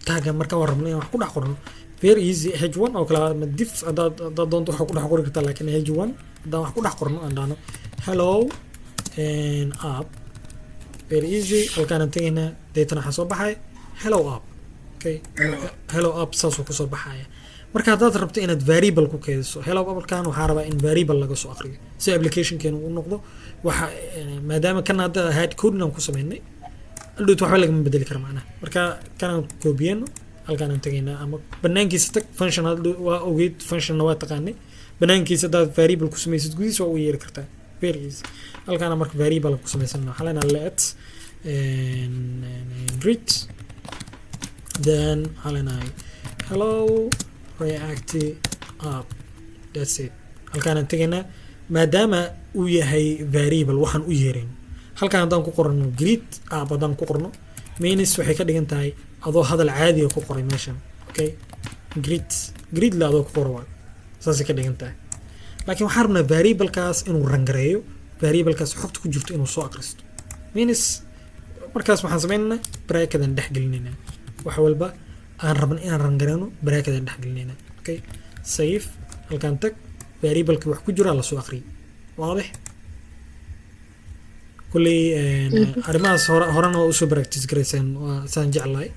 taagan marka waan rabnaa inaan wax ku dhex qorno very easy h1 oo kala ma diff hadaad doonto wax ku dhex qori kartaa laakiin h1 hadaan wax ku dhex qorno aan dhahno hello app very easy halkaan tagaynaa deetana waxaa soo baxaya hello app okay hello app saasoo kusoo baxaya marka haddaad rabto inaad variable ku keydiso hello appkan waxaa rabaa in variable laga soo aqriyo si applicationkeenu u noqdo waxa maadaama kan hadda hard code aan ku sameynay aldhoot waxba lagama bedeli karo macnaha marka kanaan koobiyeyno halkaan aan tagaynaa ama banaankiisa tag function waa ogeyd functionna waa taqaanay banaankiisa haddaad variable ku samaysid gudihiisa waa u yeeri kartaa very easy halkaana marka variable ku samaysana waxaa leenaha let read then waxaa leenahay hello react app that's it halkaan aan tagaynaa maadaama uu yahay variable waxaan u yeerin halkaan haddaan ku qorno greet app haddaan ku qorno means waxay ka dhigan tahay adoo hadal caadiga ku qoray meeshan okay greet la adoo ku qoro waa saasay ka dhigan tahay laakiin waxaan rabnaa variablekaas inuu rangareeyo variablekaas xogta ku jirto inuu soo akhristo means markaas waxaan sameynaynaa bracketan dhex gelinaynaa wax walba aan rabno inaan rangareyno bracket aan dhex gelinayna. Okay, save halkaan tag variable-ki wax ku jira la soo akhriyo. واضح كل arrimahaas horena waa usoo practice garayseen waa saan jeclahay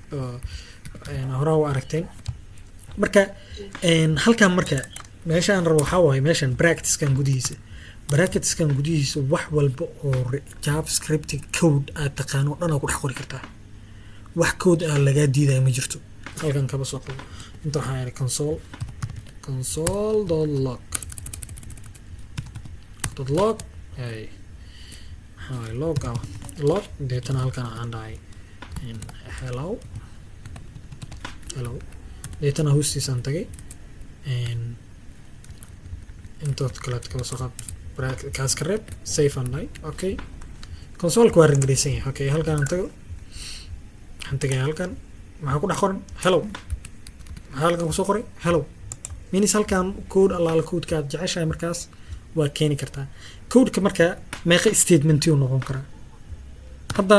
hore waa aragteen marka halkan marka meeshaan rabo waxaa waaye meeshaan bracketskan gudihiisa wax walba oo javascript code aad taqaano dhan aad ku dhex qori kartaa wax code ah lagaa diidaya ma jirto halkan kaba soo qabo inta waxaa yahay console.log hey hi log deetana halkan aan dhahay hello deetana hoostiisaan tagay intood kaleed kala soo qaad kaas ka reeb safe aan dhahay okay consoleka waa ringaraysan yahay okay halkan aan tago waxaan tagay halkan maxaa ku dhex qoran hello maxaa halkan kusoo qoray hello means halkan code allaala codeka aad jeceshahay markaas waa keeni kartaa codeka marka meeqa statement uu noqon karaa hadda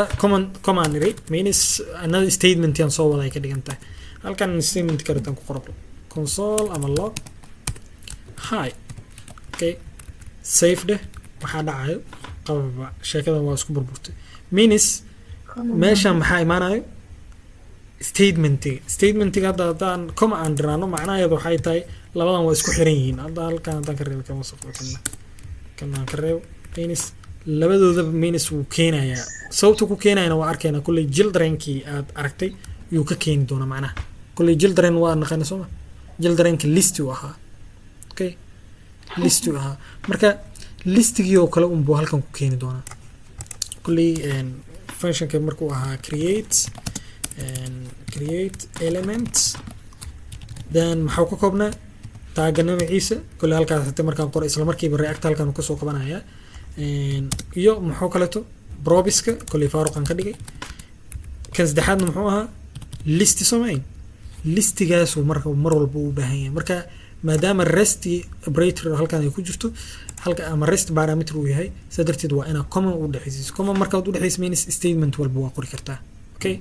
command iri means another statement aan soo waday ka dhigan tahay halkan statement karitaan ku qorto console ama log hi okay save de waxa dhacayo qababa sheekadan waa isku burburtay means meesha maxaa imaanayo statementiga hadda haddaan command dirano macnaheedu waxay tahay labadan waa isku xiran yihiin hadda halkan haddaan ka reebo kama safo kanaan ka reebo means labadooda means wuu keenayaa sababta ku keenayana waa arkayna kulley childrenkii aad aragtay yuu ka keeni doonaa macnaha kulley children waa naqana sooma childrenka list uu ahaa okay list uu ahaa marka listigii oo kale unbuu halkan ku keeni doonaa kulley functionka markuu ahaa create elements then maxaa ka koobnaa taaga magaciisa kulley halkaas hata markaan qoro isla markiiba react halkan ka soo qabanaya iyo muxuu kaleeto probiska kulley faaruqan ka dhigay kan saddexaadna muxuu ahaa list samayn listigaas marka mar walba u baahan yahay marka maadaama rest operator halkan ay ku jirto halka ama rest parameter uu yahay sadarteed waa ina comma u dhaxaysiiso comma marka u dhaxaysiiso means statement walba waa qori kartaa okay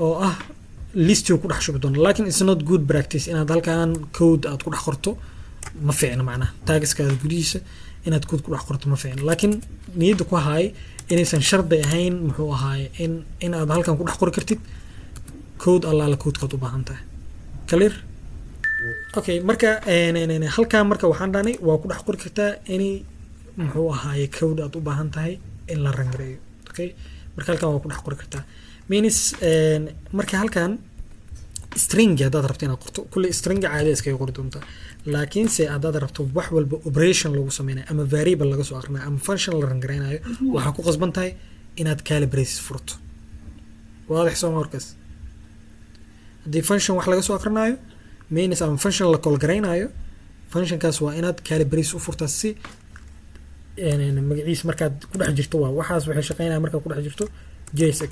oo ah list ku dhex shubi doona laakiin it's not good practice inaad halkan code aad ku dhex qorto ma fiicna macnaha taagiskaada gudihiisa inaad code ku dhex qorto ma fiicna laakiin niyadda ku haay inaysan shardi ahayn muxuu ahaay in aad halkan ku dhex qori kartid code allaala codekaad u baahan tahay clear okay marka halkan marka waxaan dhahnay waa ku dhex qori kartaa any muxuu ahaay code aad u baahan tahay in la rangareeyo okay marka halkan waa ku dhex qori kartaa means marka halkan string haddaad rabto inaad qorto kulli string caadi iskaga qori doontaa laakiin se haddaad rabto wax walba operation lagu sameynayo ama variable laga soo aqrinayo ama function la rangareynayo waxaa ku qasban tahay inaad calibrates furto waadix soo markaas haddii function wax laga soo aqrinayo means ama function la call gareynayo functionkaas waa inaad calibrates u furtaa si magaciisa markaad ku dhex jirto waa waxaas waxay shaqeynaya markaad ku dhex jirto JSX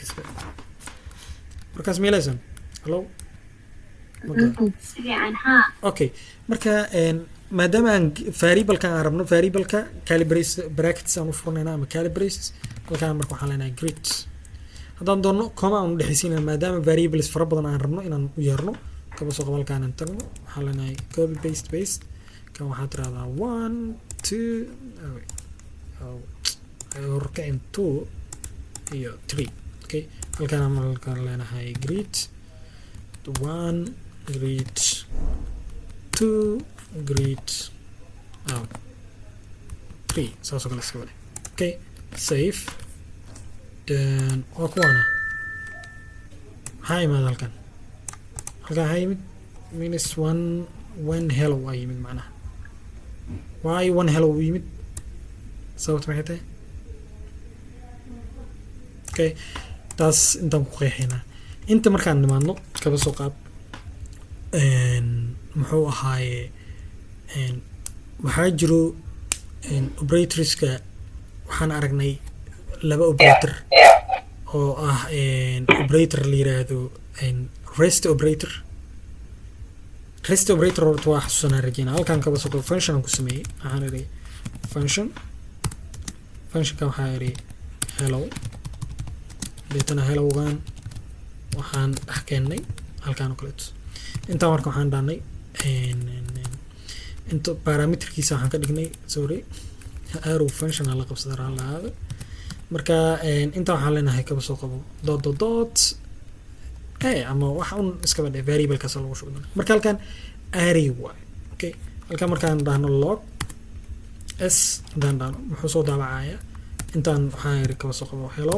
markaas meelaysan hello okay marka maadaama aan variable-ka aan rabno variable-ka calibrates brackets aan u furnayna ama calibrates halkaan marka waxaan leenahay grid haddaan doonno comma aan u dhexaysiinayna maadaama variables fara badan aan rabno inaan u yeerno kaba soo qabo halkaan aan tagno waxaan leenahay copy paste kan waxaad tirahdaa 1 2 horkacin 2 iyo 3 okay halkaan aan leenahay grid 1 grid 2 grid 3 saasoo kale iska wada okay save then waa kuwaana maxaa imaada halkan waxaa yimid minus 1 hello waa yimid macnaha why 1 hello u yimid sababta maxay tahay okay taas intaan ku qeexaynaa inta markaan nimaadno kaba soo qaad muxuu ahaaye waxaa jiro operatorska waxaan aragnay laba operator oo ah operator la yiraahdo rest operator horta waa xasuusanaa rajeyna halkan kaba soo qaad function aan ku sameeyey waxaan idhi functionka waxaa idhi hello deetana hellogan waxaan dhex keennay halkaan oo kaleeto inta marka waxaan dhaanay inta parameterkiisa waxaan ka dhignay sorry arrow function la qabsadara lahaada marka inta waxaan leenahay kaba soo qabo dot ama waxa un iska badhay variable kaas lagu shubo marka halkaan array way okay halkaan markaan dhaano log s dhaano wuxuu soo daabacaya intaan waxaan yiri kaba soo qabo hello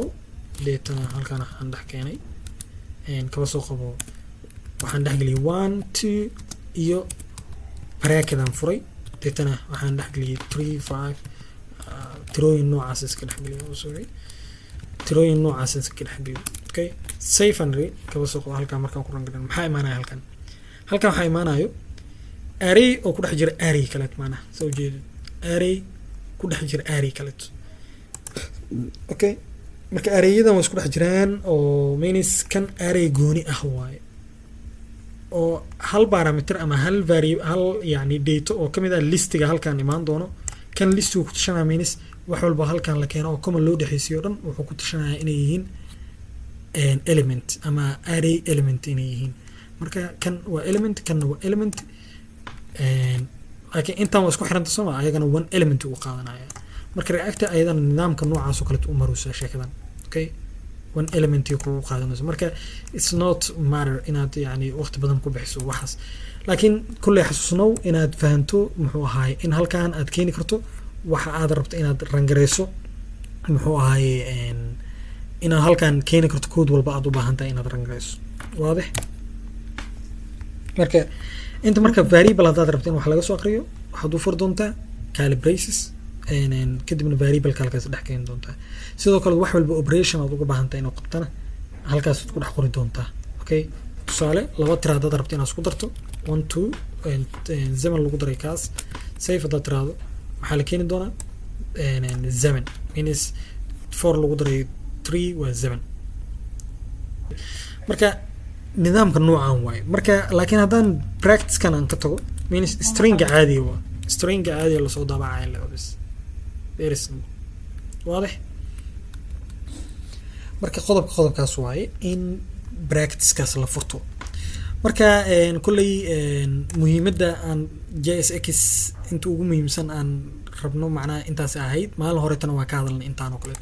data halkaan aan dhex keenay kaba soo qabo waxaan dhex geliyay 1 2 iyo barakadan furay deetana waxaan dhex geliyay 3 5 tirooyin noocaas iska dhex geliyay sorry tirooyin noocaas iska dhex geliyay okay save and read kaba soo qabo halkaan markaan ku rangarin maxaa imaanaya halkaan waxaa imaanayo array oo ku dhex jira array kale maana soo jeedo array ku dhex jira array kale okay marka arrayyadan way isku dhex jiraan oo means kan array gooni ah waaye oo hal parameter ama hal variable hal yani data oo kamid ah listiga halkaan imaan doono kan listigu ku tashanaa means wax walba halkaan la keeno oo common loo dhaxaysiyo dhan wuxuu ku tashanayaa inay yihiin element ama array element inay yihiin marka kan waa element kan waa element laakiin intaan waa isku xiranta soo ma ayagana one element uu qaadanaya marka reactor ayadana nidaamka noocaas oo kale u maruusaa sheekadan okay one element ku qaadanayso marka it's not matter inaad yani waqti badan ku bixiso waxaas laakiin kulli xasuusnow inaad fahanto muxuu ahaay in halkaan aad keeni karto waxa aad rabto inaad rangareyso muxuu ahaay inaad halkaan keeni karto code walba aad u baahan tahay inaad rangareyso waadix marka inta marka variable hadaad rabto in wax laga soo aqriyo waxaad u fur doontaa calibrations kadibna variable halkaas dhex keeni doontaa sidoo kale wax walba operation aad uga baahan tahay inaad qabtana halkaas ku dhex qori doontaa okay tusaale laba tira hadaad rabto inaad isku darto 1 2 zaman lagu daray kaas save hadaad tiraado waxaa la keeni doonaa zaman means 4 lagu daray 3 waa 7 marka nidaamka noocan waaye marka laakiin haddaan practice kan aan ka tago means string caadi waa string caadi la soo daabacay la bas very simple واضح marka qodobkaas waaye in practice kaas la furto marka kulli muhiimada aan JSX inta ugu muhiimsan aan rabno macnaha intaas ahayd maalin hore tan waa ka hadalnay intaan oo kale